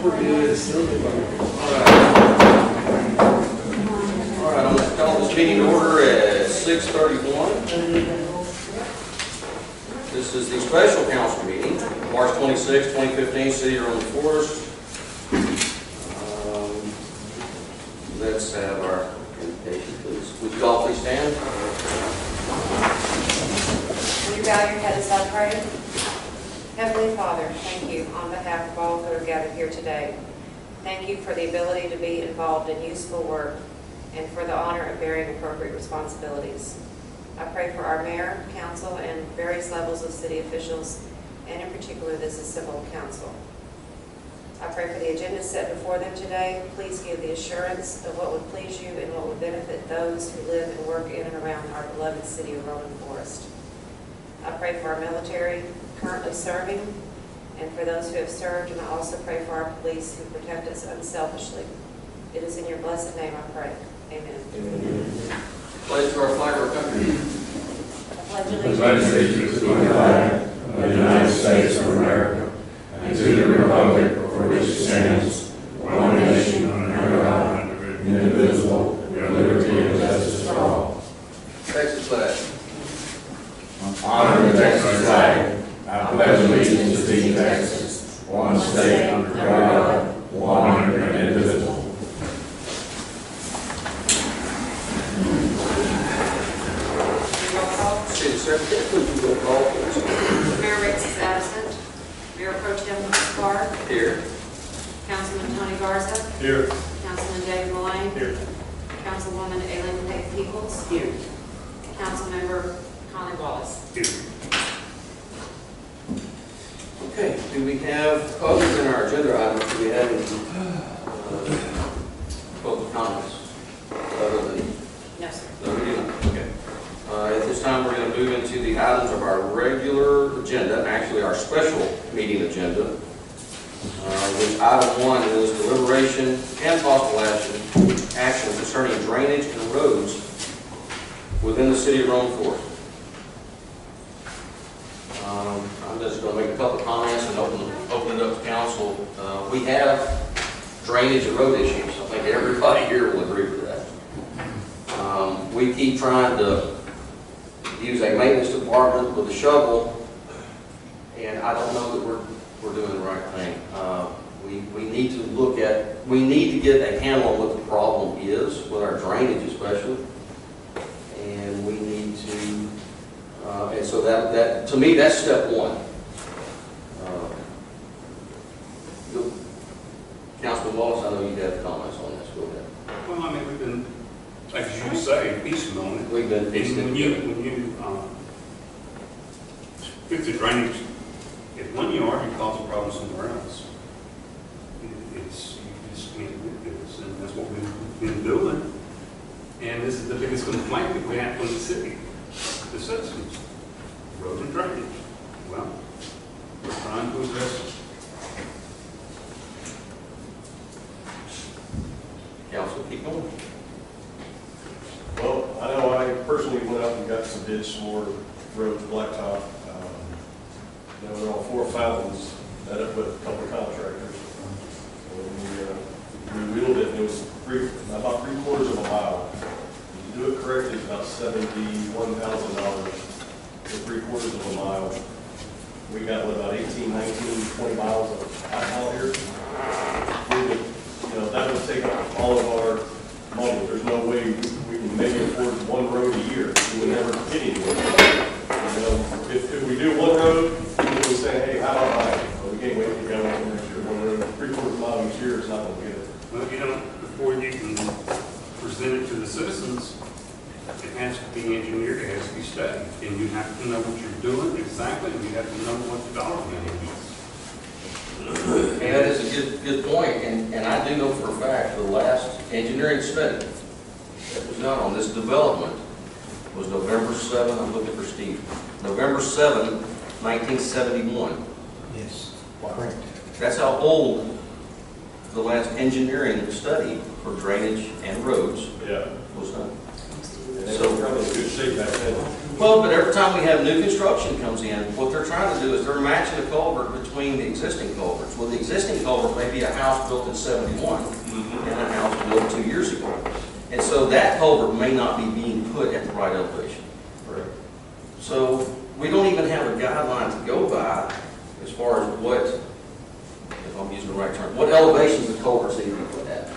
We're good. All right, I'm going to call this meeting to order at 6:31. This is the special council meeting, March 26, 2015, City of Rolling Forest. Let's have our invitation, please. Would you all please stand? Will you bow your heads as I pray? Heavenly Father, thank you on behalf of all who are gathered here today. Thank you for the ability to be involved in useful work and for the honor of bearing appropriate responsibilities. I pray for our mayor, council, and various levels of city officials, and in particular this is civil council. I pray for the agenda set before them today. Please give the assurance of what would please you and what would benefit those who live and work in and around our beloved city of Rolling Forest. I pray for our military currently serving and for those who have served, and I also pray for our police who protect us unselfishly. It is in your blessed name I pray. Amen. Amen. Pledge to our flag of our country. I pledge allegiance to the flag of the United States of America and to the republic for which it stands, one nation under God, indivisible, with liberty and justice for all. Texas flag. Honor the Texas flag. I pledge allegiance to thee, Texas, one state under God, one and indivisible. City Secretary, please do the call, please. Mayor Ricks is absent. Mayor Pro Tem Clark. Here. Councilman Tony Garza. Here. Councilman David Mullane. Here. Councilwoman Aileen Pate Peoples. Here. Councilmember Connie Wallace. Here. Okay, do we have, other than our agenda items, do we have any public comments? Other than, No, sir. no, we do not. Okay. At this time, we're going to move into the items of our regular agenda, actually our special meeting agenda, which item 1 is deliberation and possible action concerning drainage and roads within the city of Rolling Forest. I'm just going to make a couple of comments and open it up to council. We have drainage and road issues. I think everybody here will agree with that. We keep trying to use a maintenance department with a shovel, and I don't know that we're doing the right thing. We need to look at, we need to get a handle on what the problem is with our drainage especially, and we need to, and so that to me that's step 1. Councilman Wallace, I know you have comments on this. Go ahead. Well, I mean, we've been, like you say, piecing on it. We've been And piecing when you fix the drainage at one yard, you cause a problem somewhere else. You just can't do this, and that's what we've been doing. And this is the biggest complaint that we have from the city, the citizens, road and drainage. Well, we're trying to address it. Council, keep going. Well, I know I personally went out and got some bids for roads, blacktop. There were all 4 fountains met up with a couple of contractors. And we wheeled it, and it was about 3/4 of a mile. If you do it correctly, it's about $71,000 for 3/4 of a mile. We got about 18, 19, 20 miles of asphalt here. That would take up all of our money. There's no way we can maybe afford 1 road a year. We would never get anywhere. If we do 1 road, people will say, hey, how about mine? Well, we can't wait to go on next year. 1 road, 3/4 mile each year is not going to get it. Well, before you can present it to the citizens, it has to be engineered, it has to be studied. And you have to know what you're doing exactly, and you have to know what the dollar amount is. And that is a good point, and I do know for a fact the last engineering study that was done on this development was November 7, I'm looking for Steve, November 7, 1971. Yes, correct. That's how old the last engineering study for drainage and roads Yeah. was done. And they were probably in good shape back then. Well, but every time we have new construction comes in, what they're trying to do is they're matching the culvert between the existing culverts. Well, the existing culvert may be a house built in 71 and a house built 2 years ago. And so that culvert may not be being put at the right elevation. Correct. So we don't even have a guideline to go by as far as what, if I'm using the right term, what elevations the culverts need to be put at.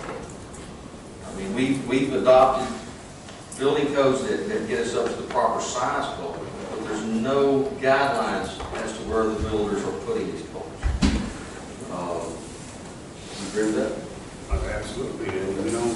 I mean, we've adopted building codes that get us up to the proper size culvert, but there's no guidelines as to where the builders are putting these culverts. You agree with that? Absolutely, and we don't,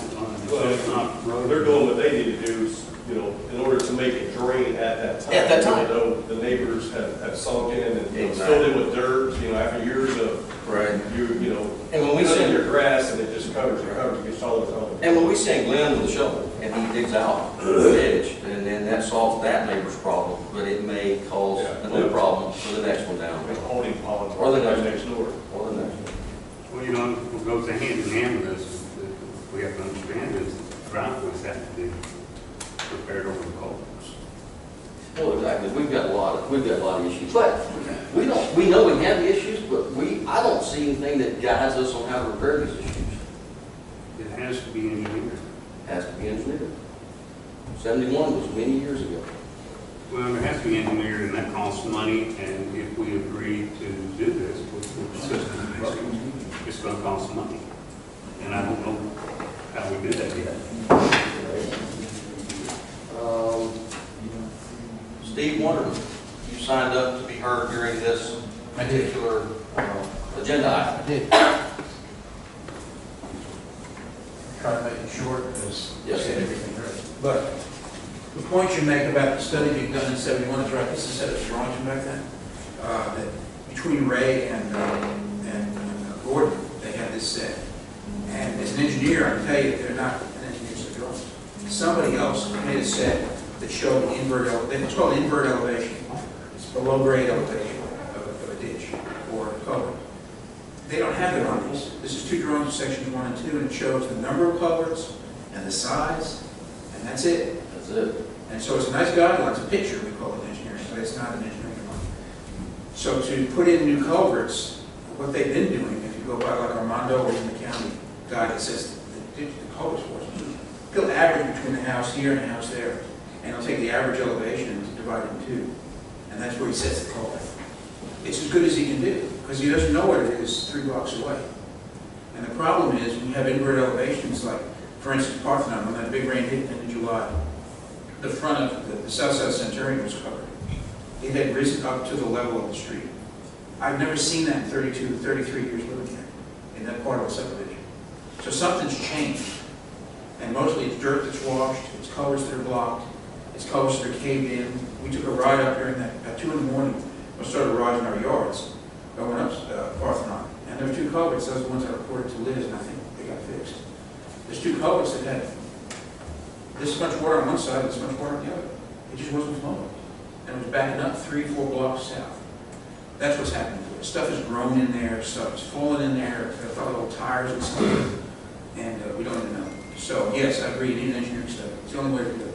Well, it's not road. They're doing what they need to do, you know, in order to make it drain at that time. At that time. You know, the neighbors have sunk in and Exactly. filled in with dirt, you know, after years of, Right. you know, And when we cutting send your grass and it just covers, it gets taller and taller. And when we send Glenn with a shovel and he digs out the edge, and then that solves that neighbor's problem, but it may cause Yeah. another problem for the next one down, Like a holding pond. Or the next- next door. or the next one. Well, you know, what goes hand in hand with this, we have to understand is driveways have to be prepared over the culverts. Well, exactly, we've got a lot of issues, but we know we have the issues, but I don't see anything that guides us on how to repair these issues. It has to be engineered. Has to be engineered. 71 was many years ago. Well, it has to be engineered, and that costs money, and if we agree to do this, with the system, it's gonna cost money. And I don't know how we do that yet. Steve Wonderman, you signed up to be heard during this I did. particular agenda item. I did. Try to make it short because you Yes, said sir. everything right. But the point you make about the study being done in 71 is right. This is set of drawings from back then. That between Ray and Gordon, they had this set. And as an engineer, I can tell you they're not an engineer's drawings. Somebody else made a set that showed the invert elevation. It's called invert elevation. It's below grade elevation of a ditch or a culvert. They don't have it on these. This is two drawings of sections 1 and 2, and it shows the number of culverts and the size, and that's it. That's it. And so it's a nice guideline. It's a picture, we call it engineering, but it's not an engineering drawing. So to put in new culverts, what they've been doing, if you go by like Armando or in the county guy that says the culverts for us, he'll average between the house here and the house there, and he'll take the average elevation and divide it in two, and that's where he sets the culvert. It's as good as he can do, because he doesn't know what it is 3 blocks away. And the problem is, when you have invert elevations, like, for instance, Parthenon, when that big rain hit in July, the front of the south side Centurion was covered. It had risen up to the level of the street. I've never seen that in 33 years living here, in that part of the subdivision. So something's changed. And mostly it's dirt that's washed, it's culverts that are blocked, it's culverts that are caved in. We took a ride up during that, at 2 in the morning, we started riding our yards, going up Parthenon. And there were 2 culverts, those are the ones I reported to Liz, and I think they got fixed. There's 2 culverts that had this much water on one side, this much water on the other. It just wasn't flowing. And it was backing up 3-4 blocks south. That's what's happening to it. Stuff has grown in there, stuff is falling in there, I've got little tires and stuff, and we don't even know. So yes, I agree, you need an engineering study. It's the only way to do it.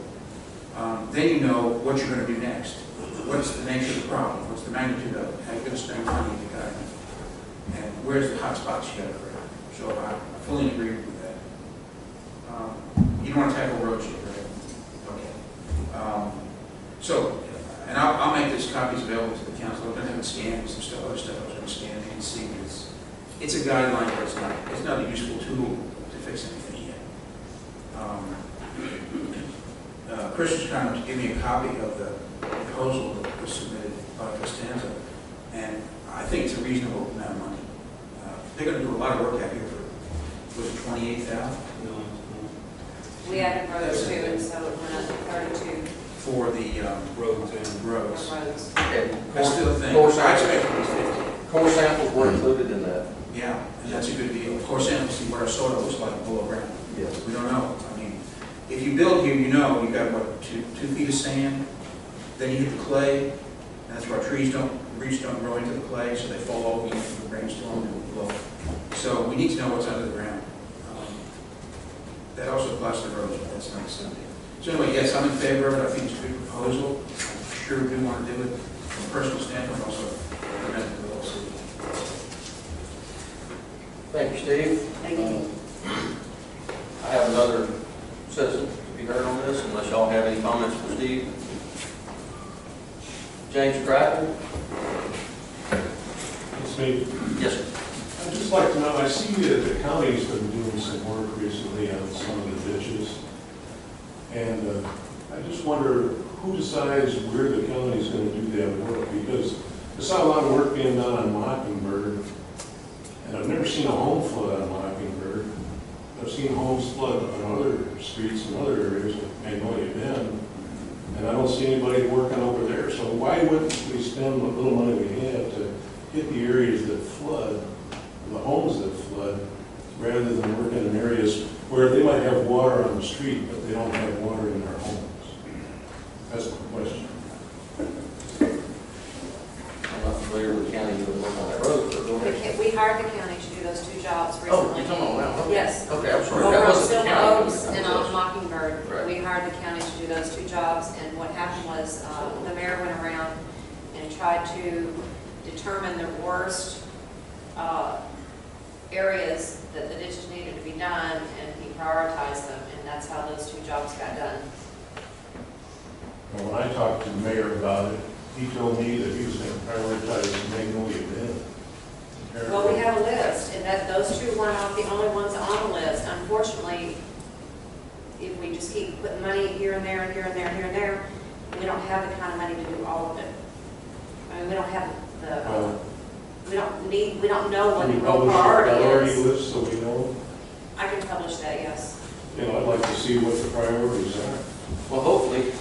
Then you know what you're going to do next. What's the nature of the problem? What's the magnitude of it? How are you going to spend money if you got it? And where's the hot spots you got to correct? So I fully agree with that. You don't want to tackle roads yet, right? Okay. So, and I'll make these copies available to the council. I'm going to have it scanned and some stuff, other stuff I was going to scan. You can see it's a guideline, but it's not a useful tool to fix anything yet. Chris was kind enough to give me a copy of the proposal that was submitted by Costanza, and I think it's a reasonable amount of money. They're going to do a lot of work out here for, was it 28,000? We added roads to it, so it went up to 32 For the Roads and roads. roads. And I still think, core I samples, expect it to be 50. core samples were included in that. Yeah, and that's a good deal. Of course, and see what our soil looks like below ground. Yes. We don't know. I mean, if you build here, you know, you've got, what, 2 feet of sand, then you hit the clay, and that's why roots don't grow into the clay, so they fall over into the rainstorm and blow. So we need to know what's under the ground. That also applies to roads, but that's not the subject. So anyway, yes, I'm in favor of it. I think it's a good proposal. I'm sure we want to do it from a personal standpoint, also represent the whole city. Thank you, Steve. Thank you. I have another citizen to be heard on this, unless y'all have any comments for Steve. James Crackle? It's me. Yes, sir. I'd just like to know, I see that the county's been doing some work recently on some of the ditches. And I just wonder who decides where the county's going to do that work? Because I saw a lot of work being done on Mockingbird, and I've never seen a home flood on Mockingbird. I've seen homes flood on other streets and other areas of Magnolia Bend, and I don't see anybody working over there. So why wouldn't we spend the little money we have to hit the areas that flood, the homes that flood, rather than working in areas where they might have water on the street, but they don't have water in their homes? That's the question. I'm not familiar with the county doing work on that road, but go ahead. We hired the county to do those 2 jobs Oh, recently. you're talking about that? Okay. Yes. Okay, I'm sorry. Over That on wasn't the Silver county. Oaks and on Mockingbird, Right. we hired the county to do those 2 jobs, and what happened was, the mayor went around and tried to determine the worst, areas that the ditches needed to be done, and he prioritized them, and that's how those 2 jobs got done. Well, when I talked to the mayor about it, he told me that he was going to prioritize Magnolia Bend. Well, we have a list, and that those 2 weren't the only ones on the list. Unfortunately, if we just keep putting money here and there and here and there and here and there, we don't have the kind of money to do all of it. I mean, we don't have the, we don't know what Can the you real publish a priority priority is. list so we know? I can publish that, yes. You know, I'd like to see what the priorities are. Well, hopefully,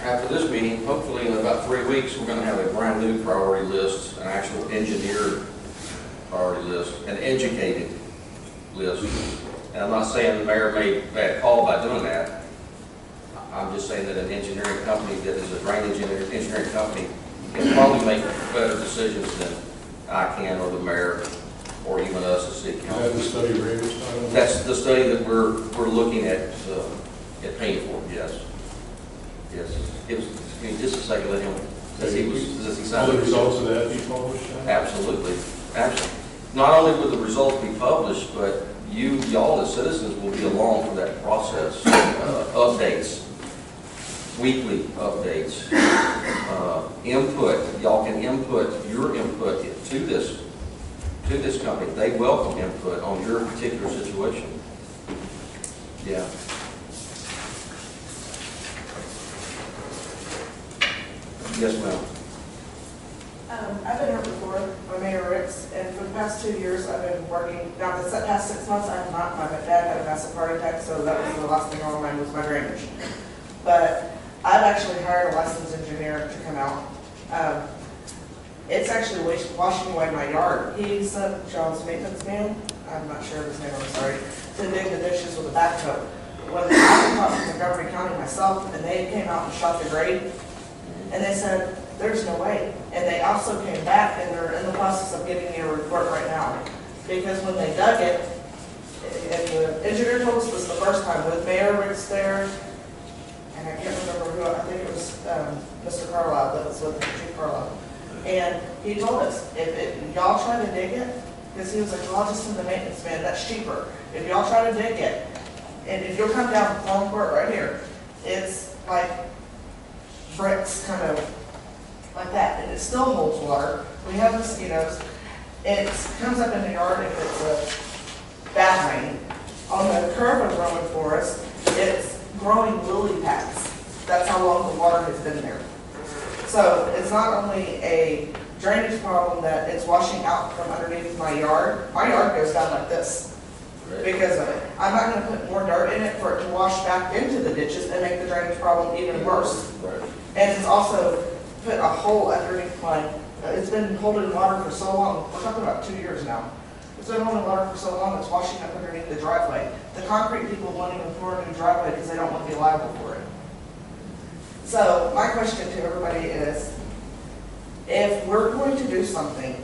after this meeting, hopefully in about 3 weeks, we're going to have a brand new priority list, an actual engineered priority list, an educated list. And I'm not saying the mayor made a bad call by doing that. I'm just saying that an engineering company that is a drainage engineering company can probably make better decisions than I can, or the mayor, or even us as city Is that council. the study Ray was talking about? That's the study that we're looking at paying for, yes. Yes. Give me just a second, let him, does he Will sound? the results of that be published? then? Absolutely, absolutely. Not only will the results be published, but y'all as citizens will be along for that process. Updates, weekly updates, input. Y'all can input your input to this company. They welcome input on your particular situation. Yeah. Yes, ma'am. I've been here before, I'm Mayor Ricks, and for the past 2 years, I've been working, now the past 6 months, I have not, my dad had a massive heart attack, so that was the last thing on my mind was my drainage. But I've actually hired a licensed engineer to come out. It's actually washing away my yard. He sent John's maintenance man, I'm not sure of his name, I'm sorry, to dig the ditches with a backhoe. When I talked to Montgomery County myself, and they came out and shot the grade, and they said, there's no way. And they also came back, and they're in the process of getting me a report right now. Because when they dug it, and the engineer told us this the first time, with Mayor Ricks there, and I can't remember who, I think it was Mr. Carlisle, that was with Chief Carlisle. And he told us, if y'all try to dig it, because he was like, well, I'll just send the maintenance man, that's cheaper. If y'all try to dig it, and if you'll come down to Long Court right here, it's like bricks kind of like that, and it still holds water. We have mosquitoes. It comes up in the yard if it's a bad rain. On the curve of Roman Forest, it's growing lily pads. That's how long the water has been there. So it's not only a drainage problem that it's washing out from underneath my yard. My yard goes down like this because of it. I'm not going to put more dirt in it for it to wash back into the ditches and make the drainage problem even worse. Right. And it's also put a hole underneath it's been holding water for so long, we're talking about 2 years now. It's been holding water for so long, it's washing up underneath the driveway. The concrete people won't even pour a new driveway because they don't want to be liable for it. So my question to everybody is, if we're going to do something,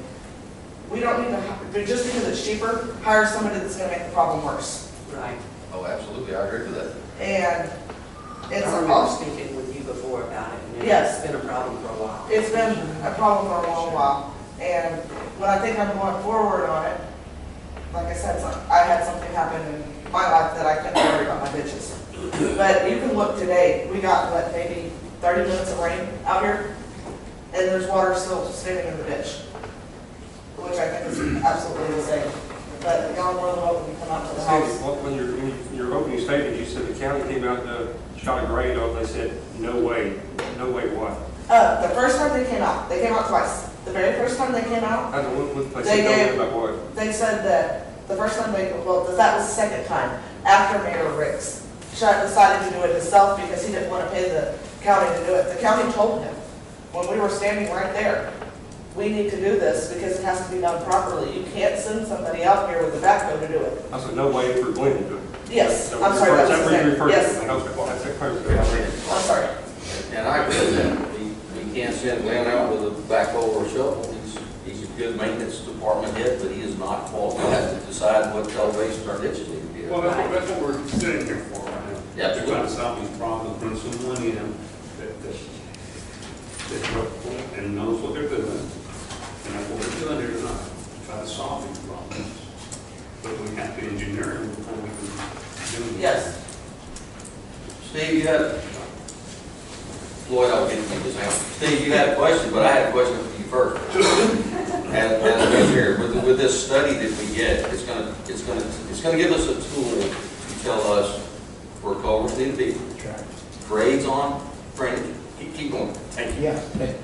we don't need to, just because it's cheaper, hire somebody that's going to make the problem worse. Right. Oh, absolutely, I agree with that. And It's I a remember problem. speaking with you before about it, and Yes. it's been a problem for a while. It's been a problem for a long while, and when I think I'm going forward on it, like I said, I had something happen in my life that I couldn't worry about my ditches. But you can look today, we got, what, maybe 30 minutes of rain out here, and there's water still standing in the ditch, which I think is absolutely insane. But y'all are more than welcome to come out to the house. Steve, when in your opening statement, you said the county came out and shot a grade off, they said, no way what? The first time they came out twice. The very first time they came out, I don't know what They they said, gave- no way about what? they said that the first time they, well, that was the second time, after Mayor Ricks decided to do it himself because he didn't want to pay the county to do it. The county told him, when we were standing right there, we need to do this because it has to be done properly. You can't send somebody out here with a backhoe to do it. I said, no way for Glenn to do it. Yes, So I'm sorry, that's that's his what you name. referred to. Yes, I was like, well, that's that person. I'm sorry. And I agree with that. We can't send Glenn out with a backhoe or a shovel. He's a good maintenance department head, but he is not qualified to decide what elevation our ditches need to be. Well, that's what we're sitting here for right now. Yeah. We're trying to solve these problems, bring someone in and knows what they're doing. And that's what we're doing here tonight, try to solve these problems. But we have to engineer them before we can do it. Yes. Steve, you had, Floyd, I'll get you this out. Steve, you had a question, but I had a question for you first. And here, with this study that we get, it's gonna give us a tool to tell us where culverts need to be, grades on drainage. Keep going. Thank you. Yeah,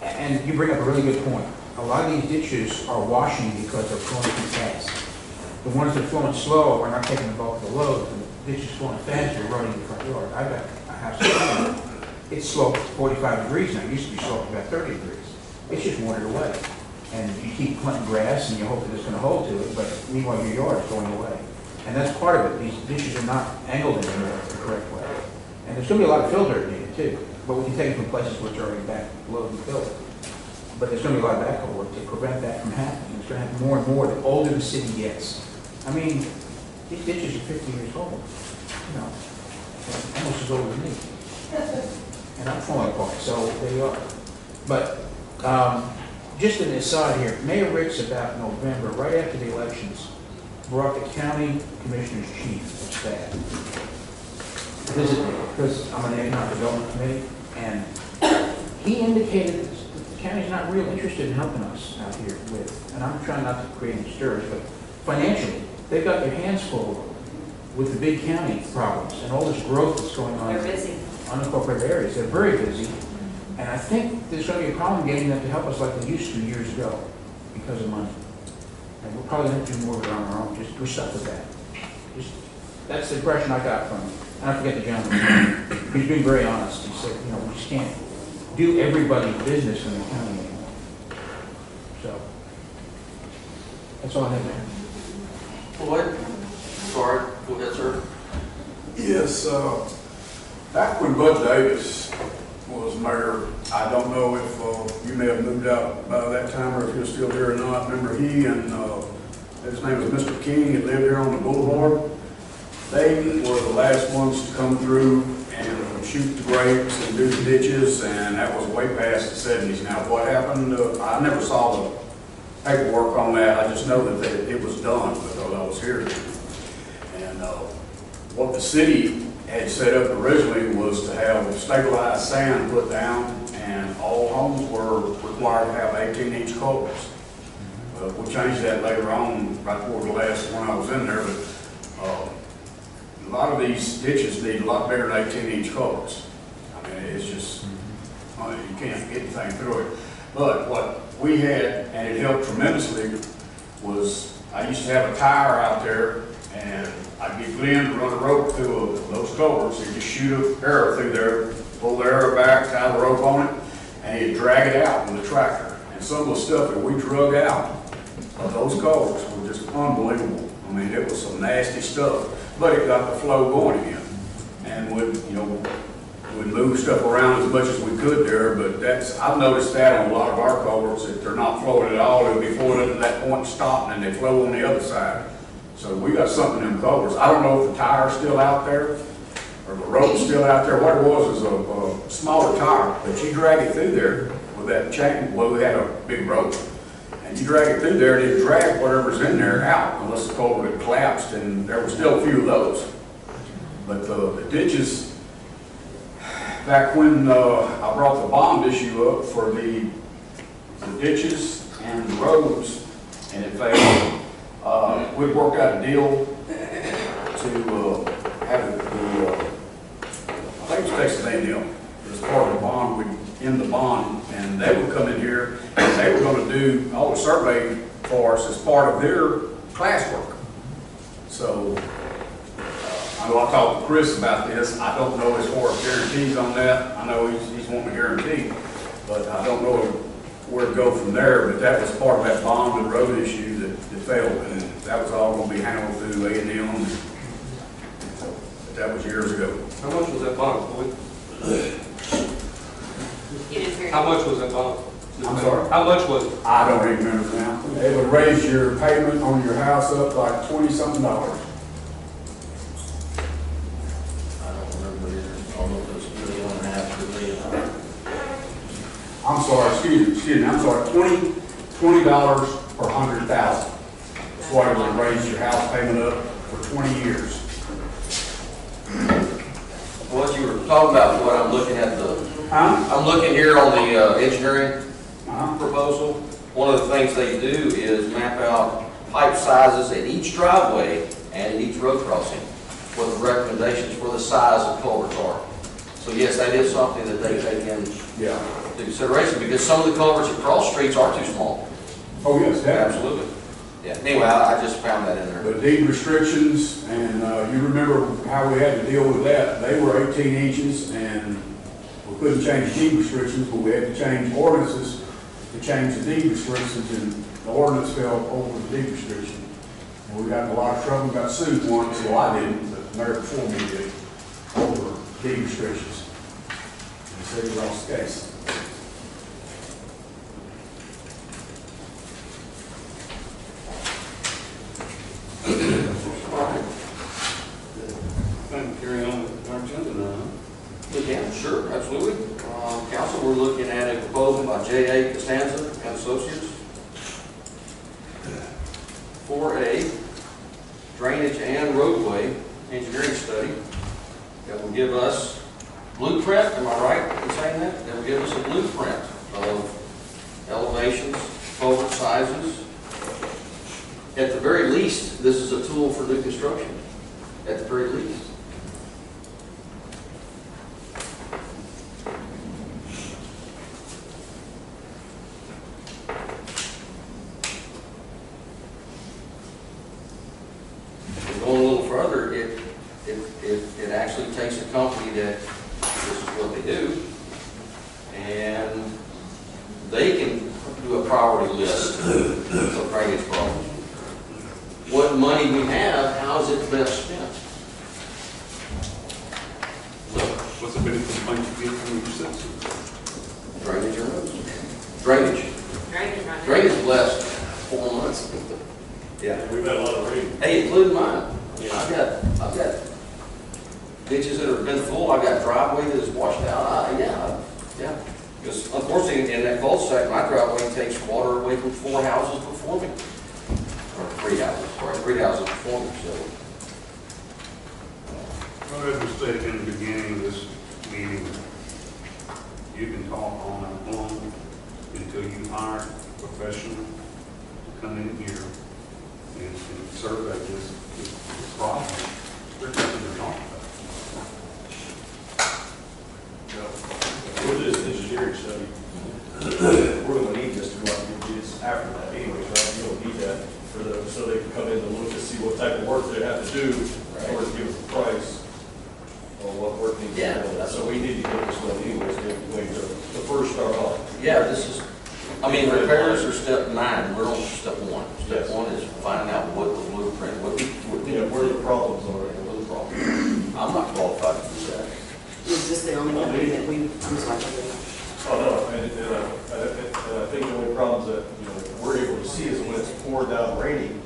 and you bring up a really good point. A lot of these ditches are washing because they're flowing too fast. The ones that are flowing slow are not taking the bulk of the load. The ditches flowing fast are running in the front yard. I've got a house, it's sloped 45 degrees now. It used to be sloped about 30 degrees. It's just wandered away. And you keep planting grass and you hope that it's going to hold to it, but meanwhile your yard is going away. And that's part of it. These ditches are not angled anymore the correct way. And there's going to be a lot of fill dirt needed too. But we can take it from places where it's already backloaded and filled. But there's going to be a lot of backhoe work to prevent that from happening. It's going to happen more and more the older the city gets. I mean, these ditches are 50 years old. You know, almost as old as me. And I'm falling apart, so there you are. But just an aside here, Mayor Ricks about November, right after the elections, brought the county commissioner's chief of staff visit me, because I'm on the economic development committee, and he indicated that the county's not real interested in helping us out here with, and I'm trying not to create any stirs, but financially, they've got their hands full with the big county problems and all this growth that's going on. They're busy. Unincorporated areas. They're very busy, and I think there's going to be a problem getting them to help us like they used to years ago because of money. And we'll probably have to do more of it on our own. Just we're stuck with that. That's the impression I got from him. And I forget the gentleman. He's being very honest. He said, you know, we just can't do everybody's business in the county anymore. So that's all I have there. Floyd, sorry, go ahead, sir. Yes, back when Bud Davis was mayor, I don't know if you may have moved out by that time or if you're still here or not. Remember he and his name was Mr. King, that lived here on the boulevard. They were the last ones to come through and shoot the grapes and do the ditches, and that was way past the 70s. Now, what happened, I never saw the paperwork on that. I just know that it was done because I was here. And what the city had set up originally was to have stabilized sand put down, and all homes were required to have 18-inch culverts. We changed that later on, right before the last one I was in there, but a lot of these ditches need a lot better than 18-inch culverts. I mean, it's just, you can't get anything through it. But what we had, and it helped tremendously, was I used to have a tire out there, and I'd get Glenn to run a rope through those culverts. He'd just shoot an arrow through there, pull the arrow back, tie the rope on it, and he'd drag it out with a tractor. And some of the stuff that we drug out of those culverts were just unbelievable. I mean, it was some nasty stuff, but it got the flow going again. And we'd move stuff around as much as we could there, but I've noticed that on a lot of our culverts, that they're not flowing at all. They'll be flowing up to that point and stop, and then they flow on the other side. So we got something in them culverts. I don't know if the tire's still out there, or the road's still out there. What it was is a smaller tire, but you drag it through there with that chain, well, we had a big rope. And you drag it through there, and it drag whatever's in there out, unless the culvert had collapsed, and there were still a few of those. But the ditches, back when I brought the bond issue up for the ditches and the roads, and it failed, we worked out a deal to have I think it was Texas A&M, as part of the bond, we'd end the bond, and they would come in here, and they were gonna do all the survey for us as part of their classwork. So, I know I talked to Chris about this. I don't know as far as guarantees on that. I know he's wanting a guarantee, but I don't know where to go from there. But that was part of that bond and road issue that failed, and that was all going to be handled through A&M. But that was years ago. How much was that bond, Floyd? You didn't hear. How much was that bond? I'm sorry? How much was it? I don't even remember now. It would raise your payment on your house up like $20-something. I don't remember either, although it was $1.5 million. I'm sorry, excuse me, I'm sorry, $20 per 100,000. That's what it would raise your house payment up for 20 years. What you were talking about, what I'm looking at I'm looking here on the engineering proposal. One of the things they do is map out pipe sizes at each driveway and at each road crossing, what the recommendations for the size of culverts are. So yes, that is something that they take into consideration, because some of the culverts across streets are too small. Oh, yes, definitely. Absolutely. Yeah, anyway, I just found that in there. The deed restrictions, and you remember how we had to deal with that. They were 18 inches, and we couldn't change deed restrictions, but we had to change ordinances to change the deed restrictions, and the ordinance fell over the deed restriction. And we got in a lot of trouble, got sued once, so I didn't, but the mayor before me did, over deed restrictions. And so he lost the case. Carry on with our agenda now. We can, sure, absolutely. Council, we're looking at a proposal by J.A. Costanza and Associates. 4A, drainage and roadway engineering study that will give us blueprint, am I right in saying that? That will give us a blueprint of elevations, culvert sizes. At the very least, this is a tool for new construction, at the very least. Going a little further, it actually takes a company that this is what they do, and they can do a priority list of drainage problems. What money we have, how is it best spent? What's the biggest complaint you get from your citizens? Drainage or roads? Drainage. Drainage, right? Drainage the last 4 months. Yeah. We've had a lot of rain. Hey, including mine. I've got ditches that have been full. I've got driveway that is washed out. Yeah. Because unfortunately, in that cul-de-sac, my driveway takes water away from 4 houses before me. Or 3 houses, sorry, 3 houses before me, so. Well, as we stated in the beginning of this meeting, you can talk all night long until you hire a professional to come in here and survey this problem. There's nothing to talk about. With this engineering study, we're gonna need this to go out and get bids after that anyways, right? You don't need that for the, so they can come in and look to see what type of work they have to do in order to give us a price on what work needs to be done. So we need to get this one anyways, the first start off. Yeah, this is, repairs are step 9, we're on step 1. Step 1 is finding out what the blueprint, what Where the problems are. what the problem. I'm not qualified to do that. Is this the only company that we, I'm sorry. Oh, no, and I think the only problems that, we're able to see is when it's poured down raining.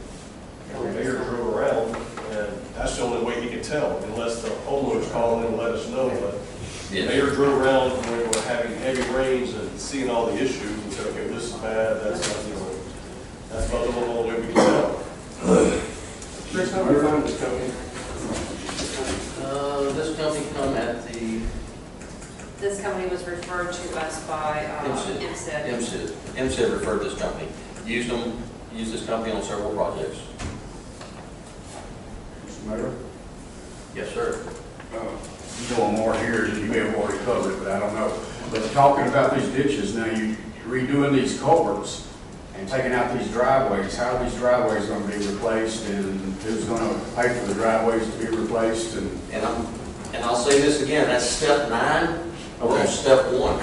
The mayor drove around, and that's the only way he can tell unless the homeowners call in and let us know. But the Yes. mayor drove around when we were having heavy rains and seeing all the issues and said, okay, this is bad, that's not, you know, that's about the only way we can tell. Chris, how do you find this company? This company come at the This company was referred to us by MSID. MSID. MSID referred this company. Used this company on several projects. Mr. Mayor? Yes, sir. You know more here, you may have already covered it, but I don't know. But talking about these ditches, now you redoing these culverts and taking out these driveways, how are these driveways gonna be replaced and who's gonna pay for the driveways to be replaced and? And I'll say this again, that's step 9, or Okay. step 1.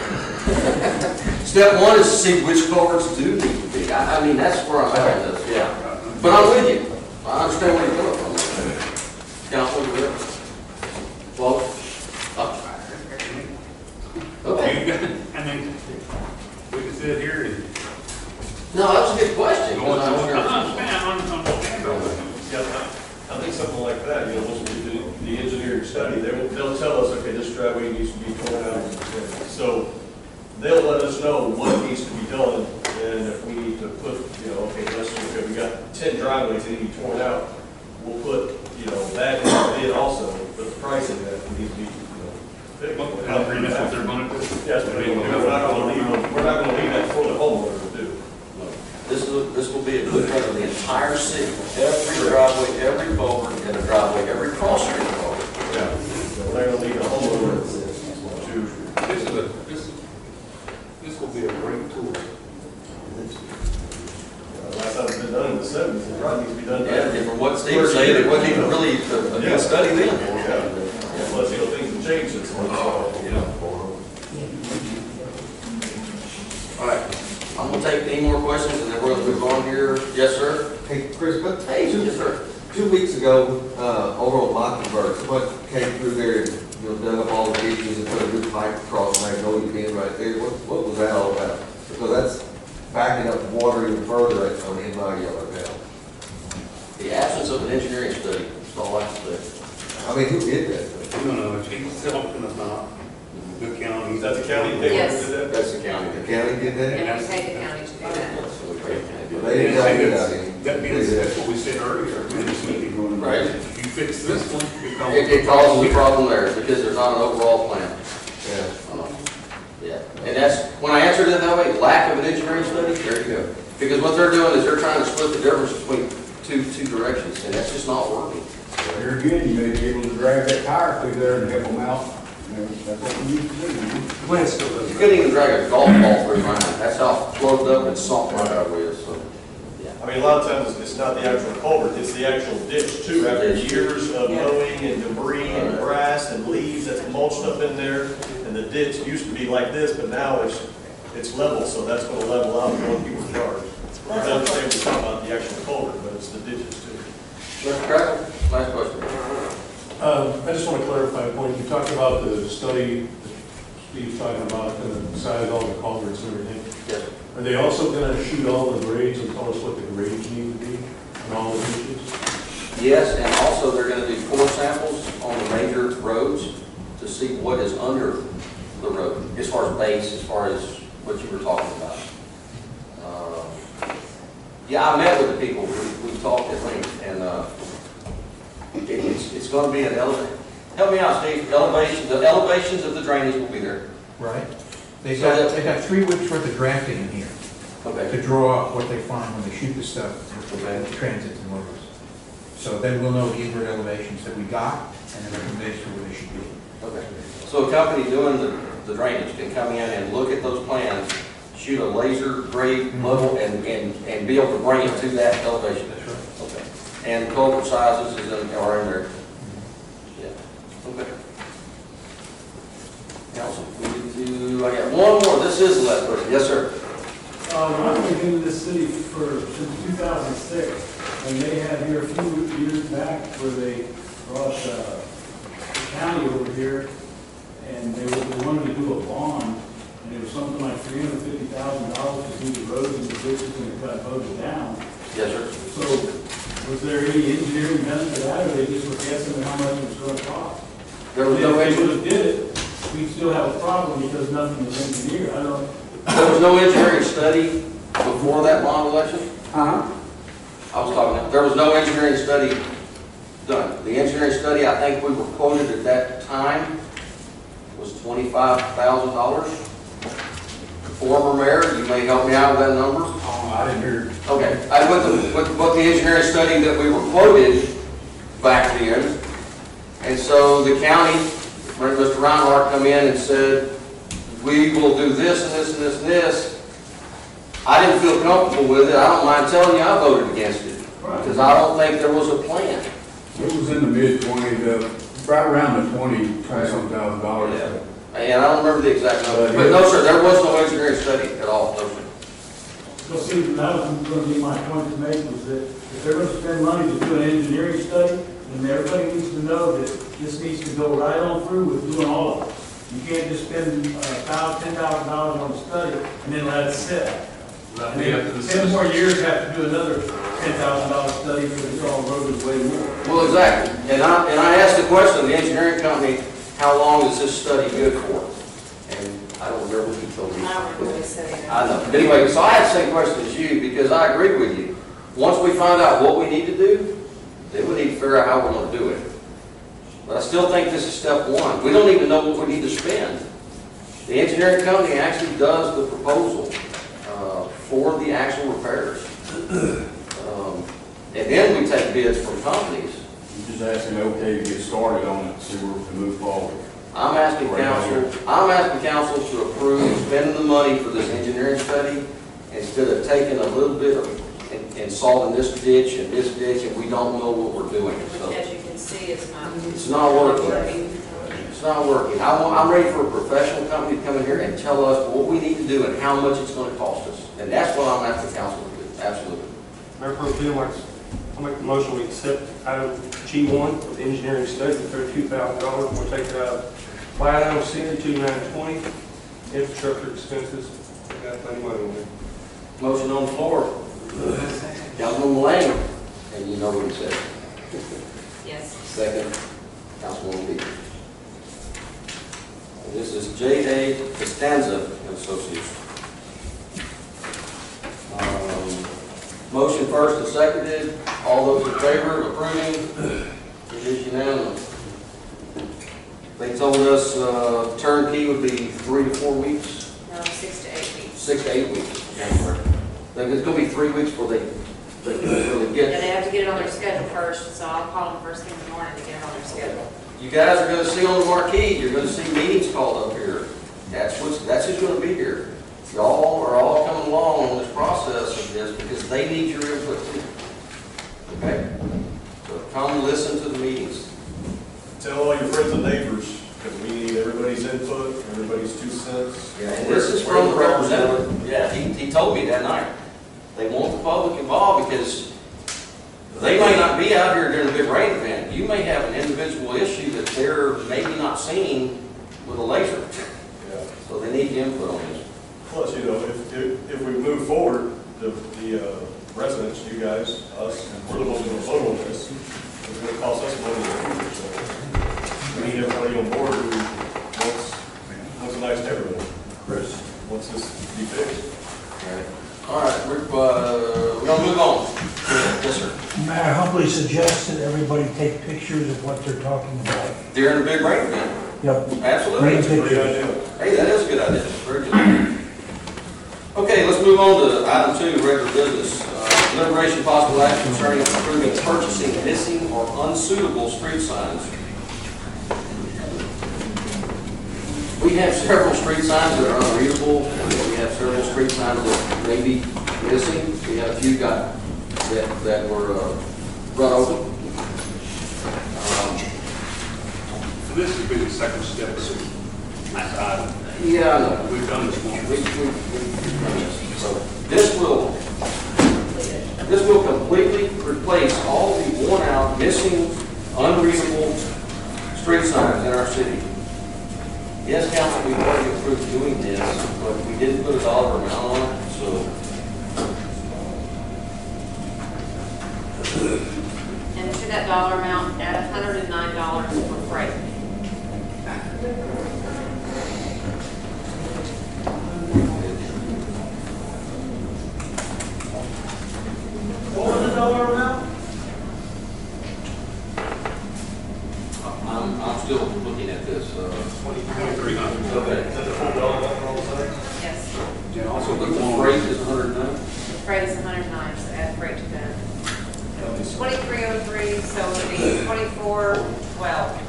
Step 1 is to see which culverts do need to be. I mean, that's where I'm at with this, yeah. But I'm with you. I understand where you're coming from. Councilman, you there? Well, okay. You got, I mean, we can sit here and No, that was a good question. go on, because I'm sure- Yeah, I think something like that, you know, once we do the engineering study, they'll tell us, okay, this driveway needs to be torn out. So they'll let us know what needs to be done, and if we need to put, you know, okay, okay, we got 10 driveways that need to be torn out, we'll put, you know, that in the bid also, but the price of that needs to be, you know, fixed. how agreement what they're gonna do. Yes, but we're not gonna leave that for the homeowner to do. This will be a blueprint of the entire city. Every driveway, every culvert, and a driveway, every cross street culvert. Yeah. So they're gonna leave the homeowner to, This will be a great tool. last time it's been done in the 70s, it probably needs to be done. Yeah, and from what Steve said, it wasn't even really a good study then. Yeah. Plus, you know, things have changed since then, so, you know. All right, I'm gonna take any more questions and then we're gonna move on here. Yes, sir? Hey, Chris, but Hey, yes, sir. 2 weeks ago, over on Mockingbird, someone came through there and, you know, dug up all the ditches and put a new pipe across Magnolia Bend right there. What was that all about? Because that's backing up water even further in my yard now. The absence of an engineering study, that's all I can say. I mean, who did that? No, she's helping us not. The county. Is that the county? They Yes. did that? That's the county. The county did that? And we paid the county to do that. So we pray the county do They didn't tell me that. That means, that's what we said earlier, in this meeting. Right. If you fix this one, It causes a problem there because there's not an overall plan. Yeah. Yeah, and that's, when I answered it that way, lack of an engineering study, there you go. Because what they're doing is they're trying to split the difference between two directions, and that's just not working. Here again, you may be able to drag that tire through there and help them out. That's what we need to do. The plan still does. You couldn't even drag a golf ball through mine. That's how floated up and soft my driveway is, so. I mean, a lot of times it's not the actual culvert, it's the actual ditch too. After years of mowing and debris and grass and leaves that's mulched up in there, and the ditch used to be like this, but now it's level, so that's gonna level out going people's yards. I understand we're talking about the actual culvert, but it's the ditches too. Mr. Crackle, last question. I just want to clarify a point. You talked about the study that Steve's talking about, and the size of all the culverts and everything. Yes. Are they also going to shoot all the grades and tell us what the grades need to be on all the ditches? Yes, and also they're gonna do core samples on the major roads to see what is under the road, as far as base, as far as what you were talking about. Yeah, I met with the people, we talked at length, and it's gonna be an elevation. Help me out, Steve, the elevations of the drainage will be there. Right? They So got 3 weeks worth of drafting in here Okay. to draw up what they find when they shoot the stuff Okay. with transits and motors. So then we'll know the invert elevations that we got and the recommendation for where they should be. Okay. So a company doing the drainage can come in and look at those plans, shoot a laser grade level and be able to bring it to that elevation. That's right. Okay. And culvert sizes are in there. Yeah. Okay. Council, I got one more. This is the last person. Yes, sir. I've been in this city since 2006, and they had here a few years back where they brought the county over here, and they wanted to do a bond, and it was something like $350,000 to do the roads and the ditches, and it got voted down. Yes, sir. So Was there any engineering done to that, or they just were guessing how much it was gonna cost? There was no If they engineering, would've did it, we'd still have a problem because nothing was engineered. I don't, there was no engineering study before that bond election? Uh-huh. I was talking, there was no engineering study done. The engineering study, I think we were quoted at that time, was $25,000. Former mayor, you may help me out with that number? I didn't hear. Okay, I went with what the engineering study that we were quoted back then. And so the county, Mr. Reinhardt come in and said, we will do this and this and this and this. I didn't feel comfortable with it. I don't mind telling you, I voted against it. Because I don't think there was a plan. It was in the mid-20s, right around the $20,000 Yeah. And I don't remember the exact number. But no, sir, there was no engineering study at all. No, sir. well, see, that was gonna be my point to make, was that if they're gonna spend money to do an engineering study, then everybody needs to know that this needs to go right on through with doing all of it. You can't just spend $10,000 on a study and then let it sit. And then 10 more years have to do another $10,000 study for the all road is way more. Well, exactly. And I asked the question of the engineering company, how long is this study good for? And I don't remember what he told me. I don't remember what he said either. I know. But anyway, so I had the same question as you because I agree with you. Once we find out what we need to do, then we need to figure out how we're going to do it. But I still think this is step one. We don't even know what we need to spend. The engineering company actually does the proposal for the actual repairs. And then we take bids from companies. You just asking okay to get started on it, so we're to move forward. I'm asking council to approve spending the money for this engineering study instead of taking a little bit of and salting this ditch and we don't know what we're doing. So Which, as you can see, is not. it's not working. It's not working. I'm ready for a professional company to come in here and tell us what we need to do and how much it's going to cost us. And that's what I'm asking council to do. Absolutely. Mayor Pro Tem, I'll make the motion, we accept item G1 of the engineering study for $32,000. We'll take it out of line item C2920, infrastructure expenses. We got plenty of money in there. Motion on the floor. Councilman Lane, and you know what he said. Yes. Second, Councilwoman Dean. And this is J.A. Costanza and Associates. Motion first and seconded. All those in favor of approving? It is unanimous. They told us turnkey would be 3 to 4 weeks. No, 6 to 8 weeks. 6 to 8 weeks. Like it's going to be 3 weeks before they can really Yeah, get. they have to get it on their schedule first, so I'll call them first thing in the morning to get it on their schedule. You guys are going to see on the marquee, you're going to see meetings called up here. That's who's going to be here. Y'all are all coming along on this process of this because they need your input too. Okay? So come listen to the meetings. Tell all your friends and neighbors, because we need everybody's input, everybody's 2 cents. Yeah, and this is from the representative. Yeah, he told me that night. They want the public involved because they may not be out here during a big rain event. You may have an individual issue that they're maybe not seeing with a laser. Yeah. So they need input on this. Plus, you know, if we move forward, the residents, you guys, us, we're the ones going to vote on this. It's going to cost us money in the future, so we need everybody on board who wants a nice neighborhood. Chris, wants this to be fixed. All right, we're going to move on. Yes, sir. May I humbly suggest that everybody take pictures of what they're talking about? During a big rain event. Yep. Absolutely. Rain That's a great pictures. idea. Hey, that is a good idea. Very good. Okay, let's move on to item 2, regular business. Deliberation possible action concerning approving purchasing missing or unsuitable street signs. We have several street signs that are unreadable. We have several street signs that may be missing. We have a few that were run over. So this would be the second step. Yeah, I know. We've done this one. We've done this. So this will completely replace all the worn-out, missing, unreadable street signs in our city. Yes, council, we've already approved doing this, but we didn't put a dollar amount on it, so that dollar amount at $109 for freight. What was the dollar amount? I'm still looking at this, 2,300. okay. Is that the full dollar amount for all of that? Yes, Yeah, So also the the freight is 109? the freight is 109, so add freight to that. 2303, so it'll be 2412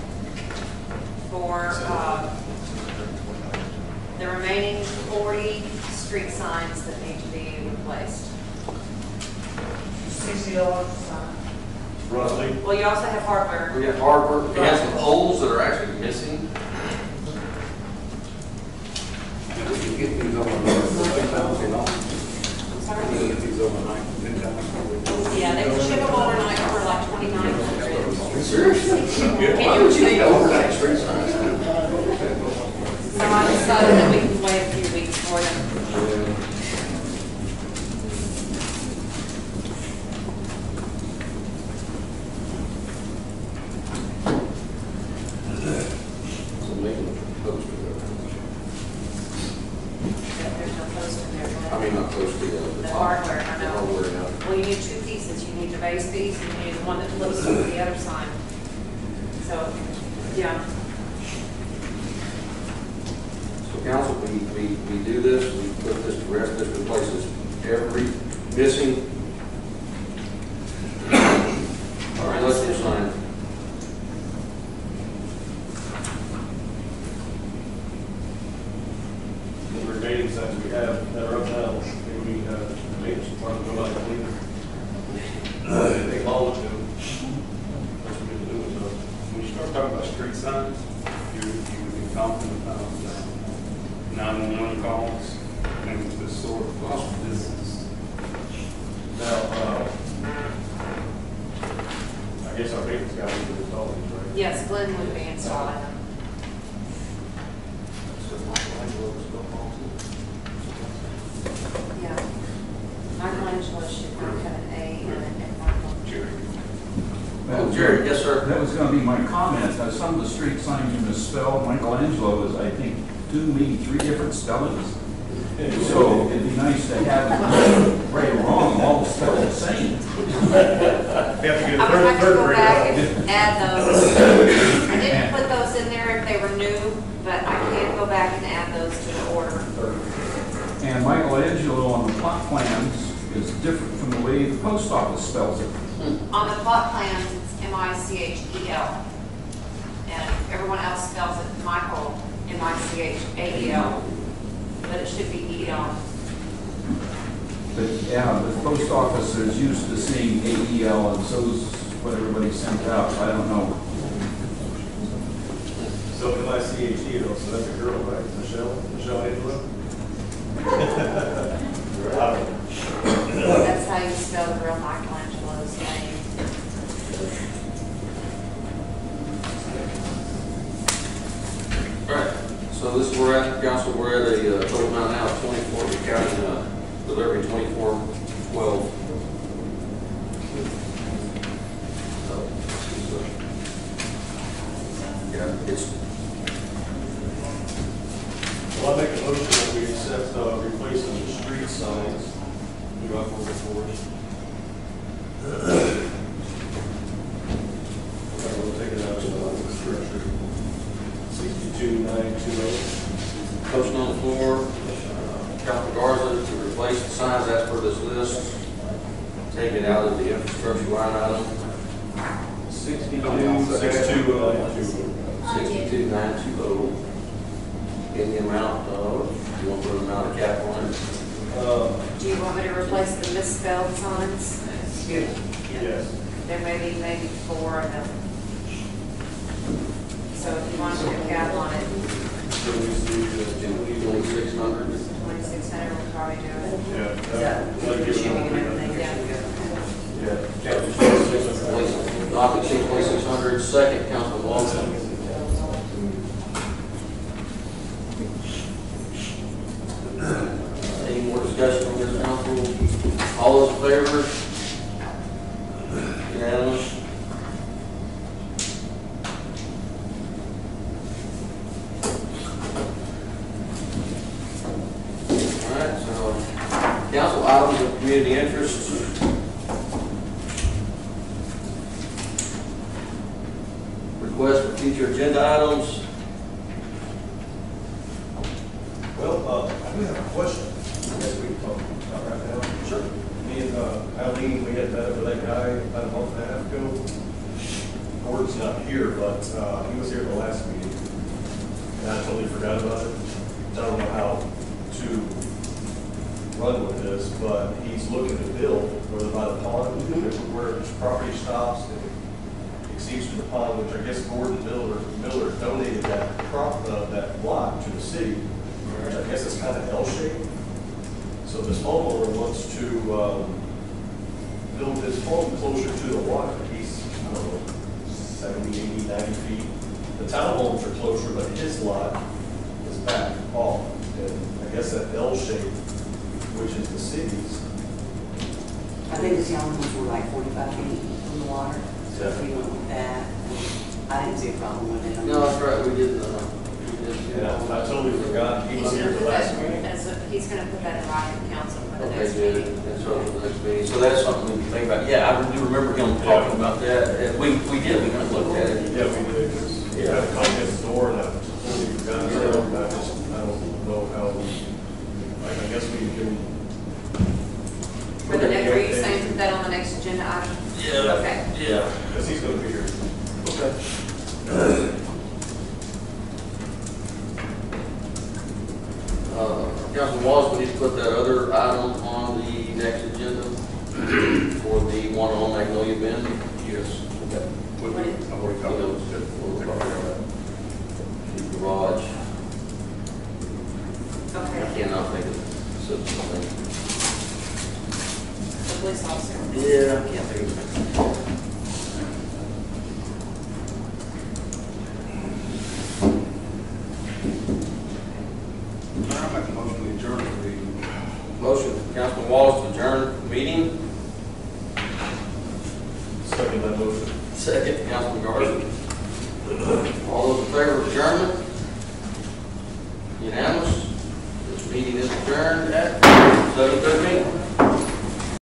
for the remaining 40 street signs that need to be replaced. $60. Roughly. Well, you also have hardware. We got hardware, we have some poles that are actually missing. And we can get these overnight. Sorry? We can get these overnight. Yeah, they can ship them overnight for like 2,900. Seriously? Why would you need overnight street signs? So I decided that we can wait a few weeks for them. So maybe post There's no post in there. I mean, not post The hardware, I The know. hardware, yeah. Well, you need two pieces. You need the base piece and you need one that flips over the other sign. So, yeah. So council, we do this, we put this to rest, this replaces every missing. All right, let's just sign. The remaining signs we have that are up now, maybe we have the maintenance department go out and clean them. They all of them. That's what we do, so. When you start talking about street signs, you would be talking about 911 calls, and the sort of cost of this is. Now, I guess our maintenance guy would install these, right? Yes, Glenn would be installing them. Yeah. Michelangelo should not have an A in it and Michael. Jerry. Oh, Jerry, yes, sir. That was gonna be my comment. Some of the street signs you misspelled. Michelangelo is, I think, maybe three different spellings. So it'd be nice to have it right or wrong, all spelled the same. You have to get I'm a gonna have to third go grader. back and add those. I didn't put those in there if they were new, but I can go back and add those to the order. And Michelangelo on the plot plans is different from the way the post office spells it. On the plot plans, it's Michel. And everyone else spells it Michael, Michael, but it should be EL. But yeah, the post office is used to seeing AEL, and so's what everybody sent out. I don't know. So MICHE, though, so that's a girl, right? Michelle Angelo? That's how you spell the real Michelangelo's name. All right, so this is where we're at, council, we're at a total amount now of 24, we're counting delivery 2412. Yeah, it's, Well, I make a motion that we accept replacing the street signs. Do I vote for it? We'll take it out of the structure. 62920. motion on the floor, Councilman Garza to replace the signs as per this list, take it out of the infrastructure line item, 62920. 62920, in the amount of, you want to put an amount of cap on it? Do you want me to replace the misspelled signs? Yes. There may be maybe 4 of them. So if you want to put a cap on it, So we see the 2600. 2,600 will probably do it. Yeah. Is that That'll give it shipping and enough. everything? Yeah. Knock it 2600, second, Councilman Walton. Any more discussion on this, council? All those in favor? Unanimous? community interest. Request for future agenda items. Well, I do have a question. Yes, we can talk about right now. Sure. Me and Eileen, we had met up with that guy about a month and a half ago. Gordon's not here, but he was here at the last meeting. And I totally forgot about it. I don't know how to run with this, but he's looking to build where by the pond, where his property stops and exceeds to the pond, which I guess Gordon Miller donated that that lot to the city. Which I guess it's kind of L-shaped. So this homeowner wants to build his home closer to the water. He's, I don't know, 70, 80, 90 feet. The townhomes are closer, but his lot is back off. And I guess that L shape, which is the city's. I think the townhomes were like 45 feet from the water, so if we went with that, I didn't see a problem with it. No, that's right, we didn't, Yeah, I totally forgot. He was here the last meeting. He's gonna put that in writing, council, for the Okay, next good. meeting. That's what for the next meeting. So that's something we can think about. Yeah, I do remember him talking about that. We did, we kind of looked at it. Yeah, we did. He had a comment at the door and I totally forgot. I don't know how, like, I guess we can. For the next, are you saying put that on the next agenda item? Yeah. Okay. Yeah. Because he's going to be here. Okay. Councilman Wallace, we need to put that other item on the next agenda for the one on Magnolia Bend. Yes. Okay. I've already covered those. We'll talk about that. The garage. I Okay. cannot think of something. The police officer. Yeah, I can't think of it. I make a motion to adjourn the meeting. Motion, Councilman Wallace to adjourn the meeting. Second that motion. Second, Councilman Garza. All those in favor of adjournment? Unanimous? This meeting is adjourned at 7:13.